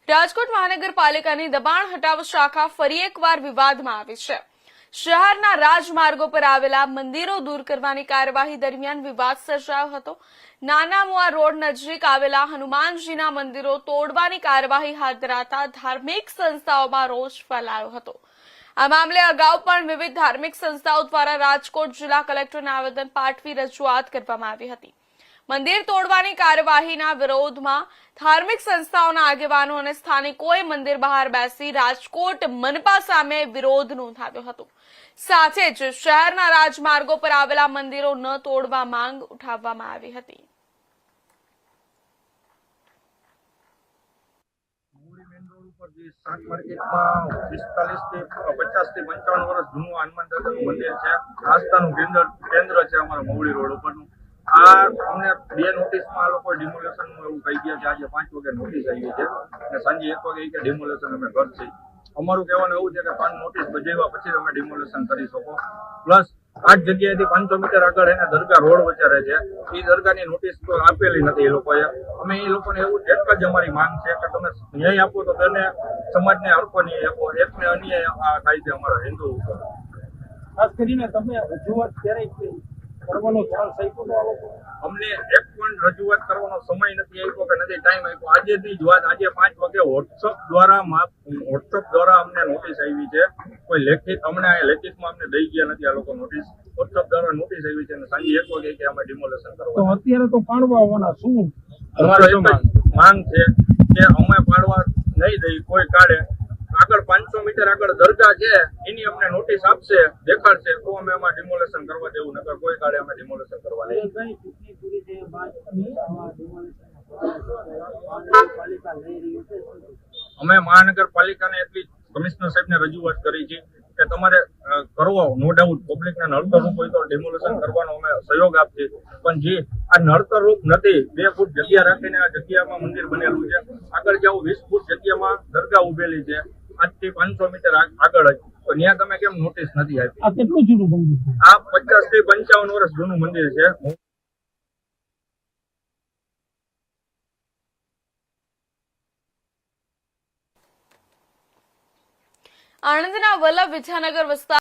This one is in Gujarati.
રાજકોટ મહાનગરપાલિકાની દબાણ હટાવ શાખા ફરી એકવાર વિવાદમાં આવી છે। શહેરના રાજમાર્ગો પર આવેલા મંદિરો દૂર કરવાની કાર્યવાહી દરમિયાન વિવાદ સર્જાયો હતો। નાના મુઆ રોડ નજીક આવેલા હનુમાનજીના મંદિરો તોડવાની કાર્યવાહી હાથ ધરાતા ધાર્મિક સંસ્થાઓમાં રોષ ફેલાયો હતો। આ મામલે અગાઉ પણ વિવિધ ધાર્મિક સંસ્થાઓ દ્વારા રાજકોટ જિલ્લા કલેક્ટરને આવેદન પાઠવી રજૂઆત કરવામાં આવી હતી। મંદિર તોડવાની કાર્યવાહીના વિરોધમાં ધાર્મિક સંસ્થાઓના આગેવાનો અને સ્થાનિકોએ મંદિર બહાર બેસી રાજકોટ મનપા સામે વિરોધ નોંધાવ્યો હતો। સાથે જ શહેરના રાજમાર્ગો પર આવેલા મંદિરો ન તોડવા માંગ ઉઠાવવામાં આવી હતી। શાક માર્કેટમાં 45 થી 50 થી 55 વર્ષ જૂનું હનુમાન દાદાનું મંદિર છે। આસ્થાનું કેન્દ્ર છે અમારા મવડી રોડ ઉપરનું। આ અમને બે નોટિસમાં આ લોકો ડિમોલેશનનું એવું કહી ગયા છે। આજે 5 વાગે નોટિસ આવી છે અને સાંજે 1 વાગે કે ડિમોલેશન અમે કરશે। અમારું કહેવાનું એવું છે કે 5 નોટિસ બજાવ્યા પછી તમે ડિમોલેશન કરી શકો। પ્લસ આ જગ્યાએથી 500 મીટર આગળ એને દરગાહ રોડ વચ્ચે રહે છે। એ દરગાહની નોટિસ તો આપેલી નથી એ લોકોએ। અમે એ લોકોને એવું એક જ અમારી માંગ છે કે તમે ન્યાય આપો તો તેને સમાજને હરખો ન્યાય આપો। એકને અન્યાય આ થાય છે અમારા હિન્દુ ઉપર। ખાસ કરીને તમે રજૂઆત ક્યારે કરવાનો ચાન્સ આપ્યો? અમને એક પણ રજૂઆત કરવાનો સમય નથી આપ્યો કે નથી ટાઈમ આપ્યો। આજેથી જ વાત આજે 5 વાગે વોટ્સઅપ દ્વારા અમને નોટિસ આવી છે। કોઈ લેખિત અમને લેખિતમાં અમને દઈ ગયા નથી આ લોકો નોટિસ। વોટ્સઅપ દ્વારા નોટિસ આવી છે અને સાંજે 1 વાગે કે અમે ડિમોલેશન તો કરવા। અત્યારે તો પાડવા આવવાના શું અમારો એક માંગ છે કે અમે પાડવા નહીં દઈ કોઈ કાઢે। આગળ 500 મીટર આગળ દરગાહ છે એની અમને નોટિસ આપશે દેખાડશે તો અમે એમાં ડિમોલેશન કરવા દેવું, નકર કોઈ કાળે અમે ડિમોલેશન કરવા નહીં। અમે મહાનગરપાલિકાને એટલી કમિશનર સાહેબને રજૂઆત કરી છે કે તમારે કરવો નો ડાઉટ પબ્લિકને નડતરરૂપ હોય તો ડિમોલેશન કરવાનો અમે સહયોગ આપીએ। પણ જે આ નડતરરૂપ નથી, 2 ફૂટ જગ્યા રાખીને આ જગ્યામાં મંદિર બનેલું છે। આગળ જાવ 20 ફૂટ જગ્યામાં દરગાહ ઉભેલી છે આજથી 500 મીટર આગળ જ, તો ત્યાં તમે કેમ નોટિસ નથી આપી? આ કેટલું જૂનું મંદિર છે? આ 50 થી 55 વર્ષ જૂનું મંદિર છે। આણંદના વલ્લભ વિદ્યાનગર વિસ્તાર